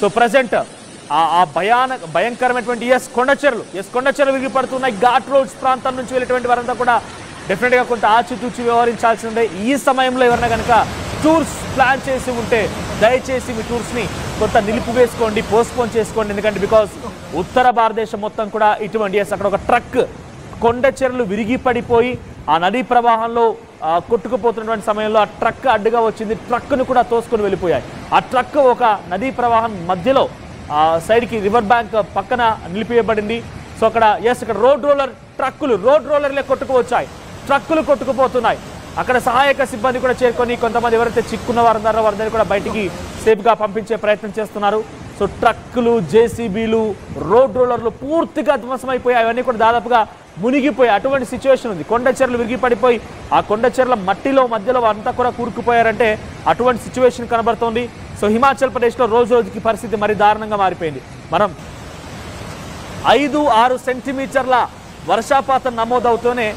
So present ఆ భయంకరమైనటువంటి కొండచెరలు విరిగి పడుతున్నాయి. ఘాట్ రోడ్స్ ప్రాంతం నుంచి వెళ్ళేటువంటి వారంతా కూడా డెఫినెట్గా కొంత ఆచితూచి వ్యవహరించాల్సిందే. ఈ సమయంలో ఎవరైనా కనుక టూర్స్ ప్లాన్ చేసి ఉంటే దయచేసి మీ టూర్స్ని కొంత నిలిపివేసుకోండి, పోస్ట్పోన్ చేసుకోండి. ఎందుకంటే బికాజ్ ఉత్తర భారతదేశం మొత్తం కూడా ఇటువంటి అక్కడ ఒక ట్రక్ కొండచెరలు విరిగి పడిపోయి ఆ నదీ ప్రవాహంలో కొట్టుకుపోతున్నటువంటి సమయంలో ఆ ట్రక్ అడ్డుగా వచ్చింది. ట్రక్ను కూడా తోసుకొని వెళ్ళిపోయాయి. ఆ ట్రక్ ఒక నదీ ప్రవాహం మధ్యలో సైడ్కి రివర్ బ్యాంక్ పక్కన నిలిపివేయబడింది. సో అక్కడ ఇక్కడ రోడ్ రోలర్లే కొట్టుకువచ్చాయి, ట్రక్కులు కొట్టుకుపోతున్నాయి. అక్కడ సహాయక సిబ్బంది కూడా చేరుకొని కొంతమంది ఎవరైతే చిక్కున్న వారందరూ కూడా బయటికి సేఫ్గా పంపించే ప్రయత్నం చేస్తున్నారు. సో ట్రక్కులు, జేసీబీలు, రోడ్ రోలర్లు పూర్తిగా ధ్వంసమైపోయాయి. అవన్నీ కూడా దాదాపుగా మునిగిపోయి అటువంటి సిచ్యువేషన్ ఉంది. కొండచెరలు విరిగి పడిపోయి ఆ కొండచెరల మధ్యలో అంతా కూడా కూరుకుపోయారంటే అటువంటి సిచ్యువేషన్ కనబడుతోంది. సో హిమాచల్ ప్రదేశ్లో రోజు రోజుకి పరిస్థితి మరి దారుణంగా మారిపోయింది. మనం 5-6 సెంటీమీటర్ల వర్షపాతం నమోదవుతూనే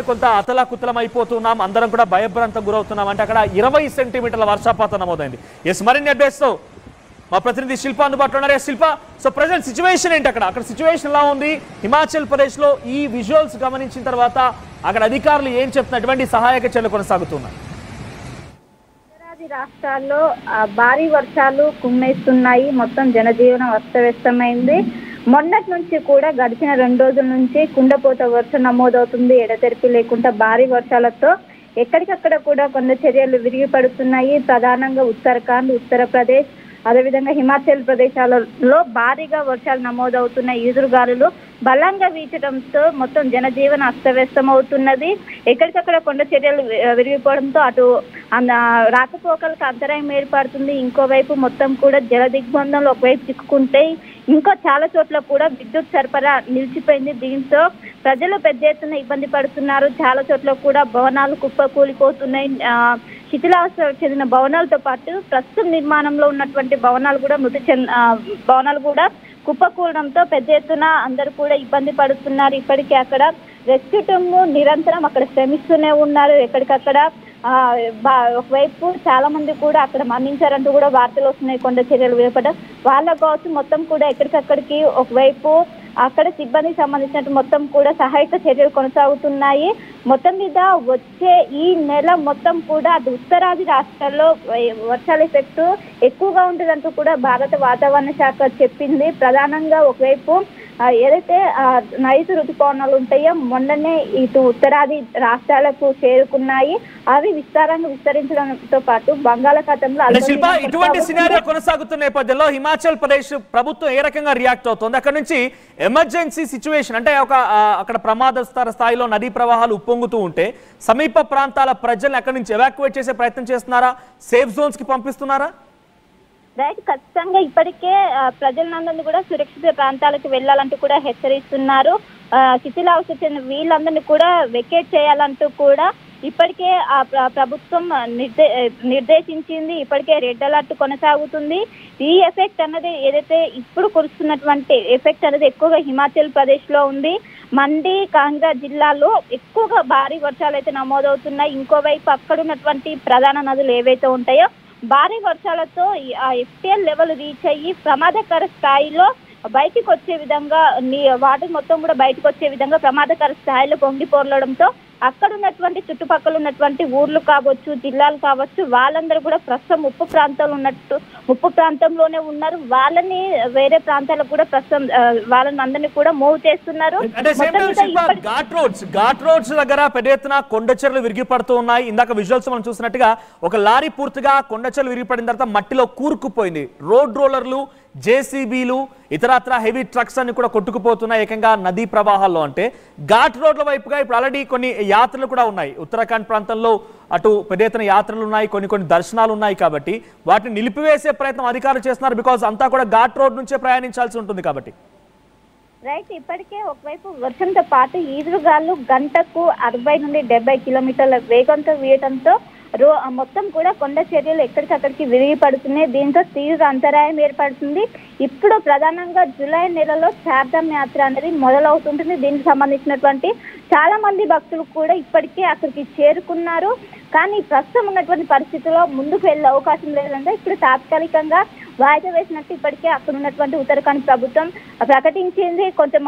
కొంత అతలాకుతలం అయిపోతున్నాం, అందరం కూడా భయభ్రాంతం గురవుతున్నాం. అంటే అక్కడ 20 సెంటీమీటర్ల వర్షపాతం నమోదైంది. మరిన్ని అప్డేట్స్తో మా ప్రతినిధి శిల్ప అందుబాటులో ఉన్నారు. శిల్ప, సో ప్రజెంట్ సిచ్యువేషన్ ఏంటి? అక్కడ సిచ్యువేషన్ ఎలా ఉంది? హిమాచల్ ప్రదేశ్లో ఈ విజువల్స్ గమనించిన తర్వాత అక్కడ అధికారులు ఏం చెప్తున్నటువంటి సహాయక చర్యలు కొనసాగుతున్నాయి? రాష్ట్రాల్లో భారీ వర్షాలు కుమ్మేస్తున్నాయి. మొత్తం జనజీవనం అస్తవ్యస్తమైంది. మొన్నటి నుంచి కూడా గడిచిన 2 రోజుల నుంచి కుండపోత వర్షం నమోదవుతుంది. ఎడతెరిపి లేకుండా భారీ వర్షాలతో ఎక్కడికక్కడ కూడా కొండ చర్యలు విరిగి పడుతున్నాయి. ప్రధానంగా ఉత్తరాఖండ్, ఉత్తరప్రదేశ్, అదేవిధంగా హిమాచల్ ప్రదేశాలలో భారీగా వర్షాలు నమోదవుతున్నాయి. ఈదురుగాలులు బలంగా వీచడంతో మొత్తం జనజీవన అస్తవ్యస్తం అవుతున్నది. ఎక్కడికక్కడ కొండ చర్యలు విరిగిపోవడంతో అటు రాకపోకలకు అంతరాయం ఏర్పడుతుంది. ఇంకోవైపు మొత్తం కూడా జల దిగ్బంధంలో ఒకవైపు చిక్కుకుంటే ఇంకా చాలా చోట్ల కూడా విద్యుత్ సరఫరా నిలిచిపోయింది. దీంతో ప్రజలు పెద్ద ఎత్తున ఇబ్బంది పడుతున్నారు. చాలా చోట్ల కూడా భవనాలు కుప్పకూలిపోతున్నాయి. శిథిలావస్థ చెందిన భవనాలతో పాటు ప్రస్తుతం నిర్మాణంలో ఉన్నటువంటి భవనాలు కూడా కుప్పకూలడంతో పెద్ద ఎత్తున అందరూ కూడా ఇబ్బంది పడుతున్నారు. ఇప్పటికే అక్కడ రెస్క్యూ టీమ్ నిరంతరం అక్కడ శ్రమిస్తూనే ఉన్నారు. ఎక్కడికక్కడ ఒకవైపు చాలా మంది కూడా అక్కడ మరణించారంటూ కూడా వార్తలు వస్తున్నాయి. కొండ చర్యలు వేపడం వాళ్ళ కోసం మొత్తం కూడా ఎక్కడికక్కడికి ఒకవైపు అక్కడ సిబ్బందికి సంబంధించినట్టు మొత్తం కూడా సహాయక చర్యలు కొనసాగుతున్నాయి. మొత్తం మీద వచ్చే ఈ నెల మొత్తం కూడా అటు ఉత్తరాది రాష్ట్రాల్లో వర్షాల ఎఫెక్ట్ ఎక్కువగా ఉంటుందంటూ కూడా భారత వాతావరణ శాఖ చెప్పింది. ప్రధానంగా ఒకవైపు ఏదైతే నైరుతి ఋతుపవనాలు ఉంటాయో మొన్ననే ఇటు ఉత్తరాది రాష్ట్రాలకు చేరుకున్నాయి. అవి విస్తరించడంతో పాటు బంగాళాఖాతంలో ఇటువంటి సినారియో కొనసాగుతున్న నేపథ్యంలో హిమాచల్ ప్రదేశ్ ప్రభుత్వం ఏ రకంగా రియాక్ట్ అవుతుంది? అక్కడ నుంచి ఎమర్జెన్సీ సిచ్యువేషన్ అంటే అక్కడ ప్రమాదస్తర స్థాయిలో నదీ ప్రవాహాలు ఉప్పొంగుతూ ఉంటే సమీప ప్రాంతాల ప్రజలను అక్కడి నుంచి ఎవాక్యువేట్ చేసే ప్రయత్నం చేస్తున్నారా? సేఫ్ జోన్స్ కి పంపిస్తున్నారా? రైట్, ఖచ్చితంగా ఇప్పటికే ప్రజలందరినీ కూడా సురక్షిత ప్రాంతాలకు వెళ్లాలంటూ కూడా హెచ్చరిస్తున్నారు. శిథిలావస్థ చెందిన వీళ్ళందరినీ కూడా వెకేట్ చేయాలంటూ కూడా ఇప్పటికే ఆ ప్రభుత్వం నిర్దేశించింది. ఇప్పటికే రెడ్ అలర్ట్ కొనసాగుతుంది. ఈ ఎఫెక్ట్ అన్నది ఏదైతే ఇప్పుడు కురుస్తున్నటువంటి ఎఫెక్ట్ అనేది ఎక్కువగా హిమాచల్ ప్రదేశ్ లో ఉంది. మండి, కాంగ్రా జిల్లాలో ఎక్కువగా భారీ వర్షాలు అయితే నమోదవుతున్నాయి. ఇంకోవైపు అక్కడ ఉన్నటువంటి ప్రధాన నదులు ఏవైతే ఉంటాయో భారీ వర్షాలతో ఎఫ్టీఎల్ లెవెల్ రీచ్ అయ్యి ప్రమాదకర స్థాయిలో బయటికి వచ్చే విధంగా వాటర్ మొత్తం కూడా బయటకు వచ్చే విధంగా ప్రమాదకర స్థాయిలో పొంగి పొరలడంతో అక్కడ ఉన్నటువంటి చుట్టుపక్కల ఉన్నటువంటి ఊర్లు కావచ్చు, జిల్లాలు కావచ్చు, వాళ్ళందరూ కూడా ప్రస్తుతం ముప్పు ప్రాంతంలోనే ఉన్నారు. వాళ్ళని వేరే ప్రాంతాలకు కూడా ప్రస్తుతం వాళ్ళని అందరినీ కూడా మూవ్ చేస్తున్నారు. ఘాట్ రోడ్స్ దగ్గర పెద్ద ఎత్తున కొండచెరలు విరిగి పడుతూ ఉన్నాయి. ఇందాక విజువల్స్ మనం చూసినట్టుగా ఒక లారీ పూర్తిగా కొండచెరలు విరిగిపడిన తర్వాత మట్టిలో కూరుకుపోయింది. రోడ్ రోలర్లు, జేసీబీలు, ఇతరత్ర హెవీ ట్రక్స్ అన్ని కూడా కొట్టుకుపోతున్నాయి ఏకంగా నదీ ప్రవాహాల్లో. అంటే ఘాట్ రోడ్ల వైపుగా ఇప్పుడు ఆల్రెడీ కొన్ని యాత్రలు కూడా ఉన్నాయి. ఉత్తరాఖండ్ ప్రాంతంలో అటు పెద్ద ఎత్తున యాత్రలు ఉన్నాయి, కొన్ని దర్శనాలు ఉన్నాయి. కాబట్టి వాటిని నిలిపివేసే ప్రయత్నం అధికారులు చేస్తున్నారు. బికాజ్ అంతా కూడా ఘాట్ రోడ్ నుంచే ప్రయాణించాల్సి ఉంటుంది కాబట్టి. రైట్, ఇప్పటికే ఒకవైపు వర్షంతో పాటు ఈదురుగాలు గంటకు 60 నుండి 70 కిలోమీటర్ల వేగంతో వీయడంతో మొత్తం కూడా కొండ చర్యలు ఎక్కడికక్కడికి విరిగి పడుతున్నాయి. దీంతో తీవ్ర అంతరాయం ఏర్పడుతుంది. ఇప్పుడు ప్రధానంగా జూలై నెలలో చార్ధామ్ యాత్ర అనేది మొదలవుతుంటుంది. దీనికి సంబంధించినటువంటి చాలా మంది భక్తులు కూడా ఇప్పటికే అక్కడికి చేరుకున్నారు. కానీ ప్రస్తుతం ఉన్నటువంటి పరిస్థితుల్లో ముందుకు వెళ్ళే అవకాశం లేదంటే ఇప్పుడు తాత్కాలికంగా వాయిదా వేసినట్టు ఇప్పటికే అక్కడ ఉన్నటువంటి ఉత్తరాఖండ్ ప్రభుత్వం ప్రకటించింది. కొంచెం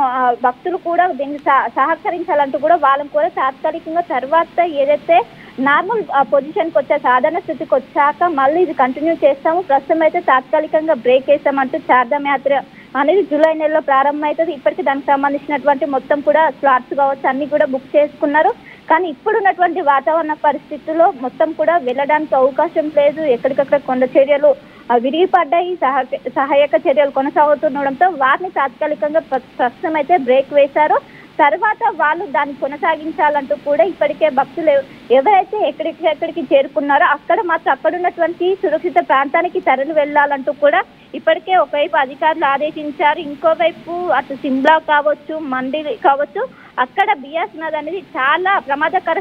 భక్తులు కూడా దీన్ని సహకరించాలంటూ కూడా వాళ్ళని కూడా తాత్కాలికంగా తర్వాత ఏదైతే నార్మల్ పొజిషన్కి వచ్చే సాధారణ స్థితికి వచ్చాక మళ్ళీ ఇది కంటిన్యూ చేస్తాము, ప్రస్తుతం అయితే తాత్కాలికంగా బ్రేక్ వేస్తామంటూ చార్ధామ్ యాత్ర అనేది జూలై నెలలో ప్రారంభమవుతుంది. ఇప్పటికీ దానికి సంబంధించినటువంటి మొత్తం కూడా స్లాట్స్ కావచ్చు అన్ని కూడా బుక్ చేసుకున్నారు. కానీ ఇప్పుడున్నటువంటి వాతావరణ పరిస్థితుల్లో మొత్తం కూడా వెళ్ళడానికి అవకాశం లేదు. ఎక్కడికక్కడ కొండ చర్యలు విరిగిపడ్డాయి, సహాయక చర్యలు కొనసాగుతుండడంతో వాటిని తాత్కాలికంగా ప్రస్తుతం అయితే బ్రేక్ వేశారు. తర్వాత వాళ్ళు దాన్ని కొనసాగించాలంటూ కూడా ఇప్పటికే భక్తులు ఎవరైతే ఎక్కడికి చేరుకున్నారో అక్కడ మాత్రం అక్కడ ఉన్నటువంటి సురక్షిత ప్రాంతానికి తరలి వెళ్ళాలంటూ కూడా ఇప్పటికే ఒకవైపు అధికారులు ఆదేశించారు. ఇంకోవైపు అటు సిమ్లా కావచ్చు, మండి కావచ్చు, అక్కడ బియాస్ నది అనేది చాలా ప్రమాదకర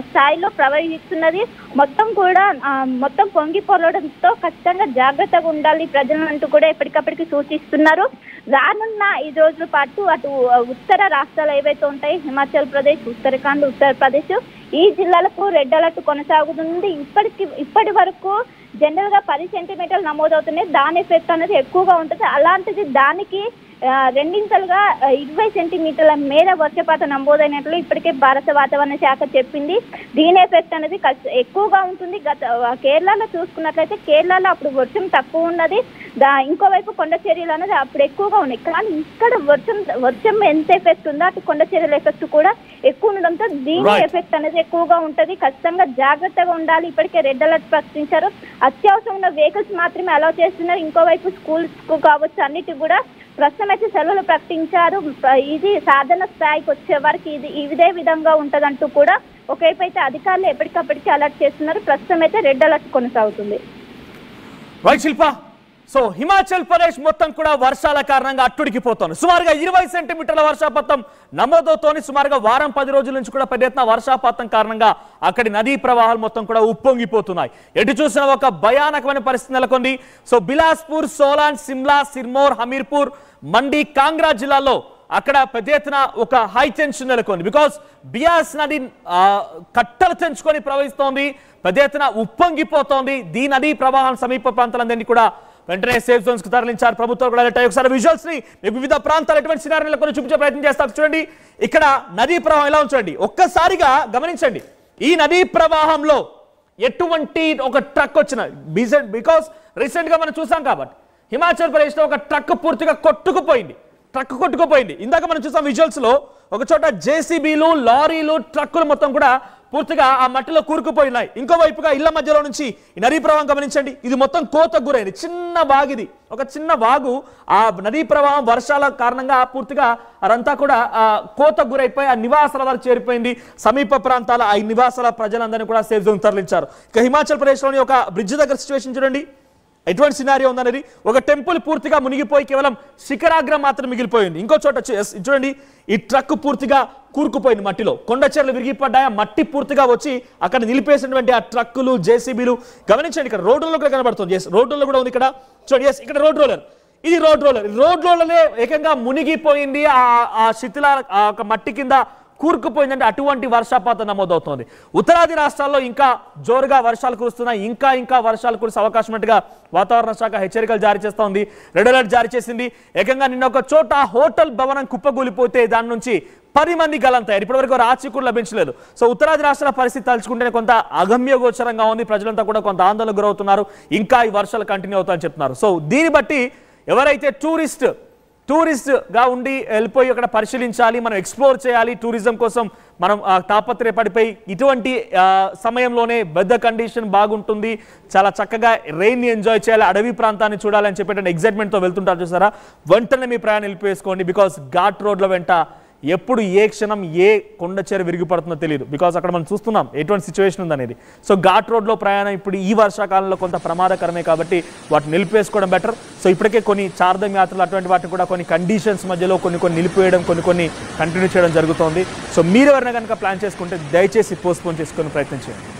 స్థాయిలో ప్రవహిస్తున్నది. మొత్తం పొంగి పొరడంతో ఖచ్చితంగా జాగ్రత్తగా ఉండాలి ప్రజలంటూ కూడా ఎప్పటికప్పటికి సూచిస్తున్నారు. రానున్న 5 రోజుల పాటు అటు ఉత్తర రాష్ట్రాలు ఏవైతే ఉంటాయి, హిమాచల్ ప్రదేశ్, ఉత్తరాఖండ్, ఉత్తరప్రదేశ్, ఈ జిల్లాలకు రెడ్ అలర్ట్ కొనసాగుతుంది. ఇప్పటి వరకు జనరల్ గా 10 సెంటీమీటర్లు నమోదవుతున్నాయి. దాని ఎఫెక్ట్ అనేది ఎక్కువగా ఉంటుంది. అలాంటిది దానికి రెండింతలుగా 20 సెంటీమీటర్ల మేర వర్షపాతం నమోదైనట్లు ఇప్పటికే భారత వాతావరణ శాఖ చెప్పింది. దీని ఎఫెక్ట్ అనేది ఎక్కువగా ఉంటుంది. కేరళలో చూసుకున్నట్లయితే కేరళలో అప్పుడు వర్షం తక్కువ ఉన్నది, ఇంకోవైపు కొండ చర్యలు అనేది అప్పుడు ఎక్కువగా ఉన్నాయి. కానీ ఇక్కడ వర్షం ఎంత ఎఫెక్ట్ ఉందో అటు కొండ చర్యల ఎఫెక్ట్ కూడా ఎక్కువ ఉండడంతో దీని ఎఫెక్ట్ అనేది ఎక్కువగా ఉంటది. ఖచ్చితంగా జాగ్రత్తగా ఉండాలి. ఇప్పటికే రెడ్ అలర్ట్ ప్రకటించారు. అత్యవసరం ఉన్న వెహికల్స్ మాత్రమే అలౌ చేస్తున్నారు. ఇంకోవైపు స్కూల్స్ కావచ్చు అన్నిటి కూడా ప్రస్తుతం అయితే సెలవులు ప్రకటించారు. ఇది సాధారణ స్థాయికి వచ్చే వరకు ఇదే విధంగా ఉంటదంటూ కూడా ఒకవైపు అయితే అధికారులు ఎప్పటికప్పటికి అలర్ట్ చేస్తున్నారు. ప్రస్తుతం అయితే రెడ్ అలర్ట్ కొనసాగుతుంది. రైట్ శిల్ప, సో హిమాచల్ ప్రదేశ్ మొత్తం కూడా వర్షాల కారణంగా అట్టుడికిపోతోంది. సుమారుగా 20 సెంటీమీటర్ల వర్షపాతం నమోదవుతోంది. సుమారుగా వారం 10 రోజుల నుంచి కూడా పెద్ద ఎత్తున వర్షపాతం కారణంగా అక్కడి నదీ ప్రవాహాలు మొత్తం కూడా ఉప్పొంగిపోతున్నాయి. ఎటు చూసిన ఒక భయానకమైన పరిస్థితి నెలకొంది. సో బిలాస్పూర్, సోలాన్, సిమ్లా, సిర్మౌర్, హమీర్పూర్, మండి, కాంగ్రా జిల్లాలో అక్కడ పెద్ద ఎత్తున ఒక హై టెన్షన్ నెలకొంది. బికాస్ బియాస్ నది కట్టలు తెంచుకొని ప్రవహిస్తోంది, పెద్ద ఎత్తున ఉప్పొంగిపోతోంది. ఈ నదీ ప్రవాహం సమీప ప్రాంతాలందరినీ కూడా వెంటనే సేఫ్ జోన్స్ కు తరలించారు. ప్రభుత్వం కూడా ఒకసారి విజువల్స్ ని వివిధ ప్రాంతాలు ఎటువంటి సినారియోలో కొన్ని చూపించే ప్రయత్నం చేస్తారు. చూడండి, ఇక్కడ నదీ ప్రవాహం ఎలా ఉంచండి, ఒక్కసారిగా గమనించండి. ఈ నదీ ప్రవాహంలో ఎటువంటి ఒక ట్రక్ వచ్చిన బికాస్ రీసెంట్ గా మనం చూసాం కాబట్టి హిమాచల్ ప్రదేశ్ లో ఒక ట్రక్ పూర్తిగా కొట్టుకుపోయింది. ఇందాక మనం చూసాం విజువల్స్ లో ఒక చోట జేసీబీలు, లారీలు, ట్రక్కులు మొత్తం కూడా పూర్తిగా ఆ మట్టిలో కూరుకుపోయినాయి. ఇంకోవైపుగా ఇళ్ల మధ్యలో నుంచి ఈ నదీ ప్రవాహం గమనించండి. ఇది మొత్తం కోతకు గురైంది. చిన్న వాగిది, ఒక చిన్న వాగు. ఆ నదీ ప్రవాహం వర్షాల కారణంగా పూర్తిగా అదంతా కూడా కోతకు గురైపోయి ఆ నివాసాల వరకు చేరిపోయింది. సమీప ప్రాంతాల ఆ నివాసాల ప్రజలందరినీ కూడా సేఫ్ జోన్ తరలించారు. ఇక హిమాచల్ ప్రదేశ్లోని ఒక బ్రిడ్జ్ దగ్గర సిచ్యువేషన్ చూడండి, ఎటువంటి సినారియో ఉందనేది. ఒక టెంపుల్ పూర్తిగా మునిగిపోయి కేవలం శిఖరాగ్రం మాత్రం మిగిలిపోయింది. ఇంకో చోట చూడండి, ఈ ట్రక్ పూర్తిగా కూరుకుపోయింది మట్టిలో. కొండ చర్యలు విరిగిపడ్డాయి, మట్టి పూర్తిగా వచ్చి అక్కడ నిలిపేసినటువంటి ఆ ట్రక్కులు, జేసీబీలు గమనించండి. ఇక్కడ రోడ్లలో కూడా కనబడుతుంది. రోడ్లలో కూడా ఉంది. ఇక్కడ చూడండి, ఇక్కడ రోడ్ రోలర్, ఇది రోడ్ రోలర్లే ఏకంగా మునిగిపోయింది. ఆ శిథిల ఒక మట్టి కింద కూరుకుపోయిందంటే అటువంటి వర్షపాతం నమోదవుతోంది. ఉత్తరాది రాష్ట్రాల్లో ఇంకా జోరుగా వర్షాలు కురుస్తున్నాయి. ఇంకా వర్షాలు కురిసే అవకాశం ఉన్నట్టుగా వాతావరణ శాఖ హెచ్చరికలు జారీ చేస్తోంది. రెడ్ అలర్ట్ జారీ చేసింది. ఏకంగా నిన్న ఒక చోట హోటల్ భవనం కుప్పగూలిపోతే దాని నుంచి 10 మంది గల్లంతయ్యారు. ఇప్పటివరకు రాచి కూడా లభించలేదు. సో ఉత్తరాది రాష్ట్రాల పరిస్థితి తలుచుకుంటేనే కొంత అగమ్య గోచరంగా ఉంది. ప్రజలంతా కూడా కొంత ఆందోళనకు గురవుతున్నారు. ఇంకా ఈ వర్షాలు కంటిన్యూ అవుతాయని చెప్తున్నారు. సో దీన్ని బట్టి ఎవరైతే టూరిస్ట్గా ఉండి వెళ్ళిపోయి అక్కడ పరిశీలించాలి, మనం ఎక్స్ప్లోర్ చేయాలి, టూరిజం కోసం మనం తాపత్రయపడిపోయి ఇటువంటి సమయంలోనే వెదర్ కండిషన్ బాగుంటుంది, చాలా చక్కగా రెయిన్ని ఎంజాయ్ చేయాలి, అడవి ప్రాంతాన్ని చూడాలని చెప్పేటువంటి ఎగ్జైట్మెంట్తో వెళ్తుంటారు చూసారా, వెంటనే మీ ప్రయాణం నిలిపేసుకోండి. బికాస్ ఘాట్ రోడ్ల వెంట ఎప్పుడు ఏ క్షణం ఏ కొండ చర్య విరిగిపడుతుందో తెలియదు. బికాస్ అక్కడ మనం చూస్తున్నాం ఎటువంటి సిచ్యువేషన్ ఉందనేది. సో ఘాట్ రోడ్లో ప్రయాణం ఇప్పుడు ఈ వర్షాకాలంలో కొంత ప్రమాదకరమే కాబట్టి వాటిని నిలిపేసుకోవడం బెటర్. సో ఇప్పటికే కొన్ని చార్ధామ్ యాత్రలు అటువంటి వాటిని కూడా కొన్ని కండిషన్స్ మధ్యలో కొన్ని నిలిపివేయడం, కొన్ని కంటిన్యూ చేయడం జరుగుతోంది. సో మీరు ఎవరైనా కనుక ప్లాన్ చేసుకుంటే దయచేసి పోస్ట్పోన్ చేసుకొని ప్రయత్నం చేయండి.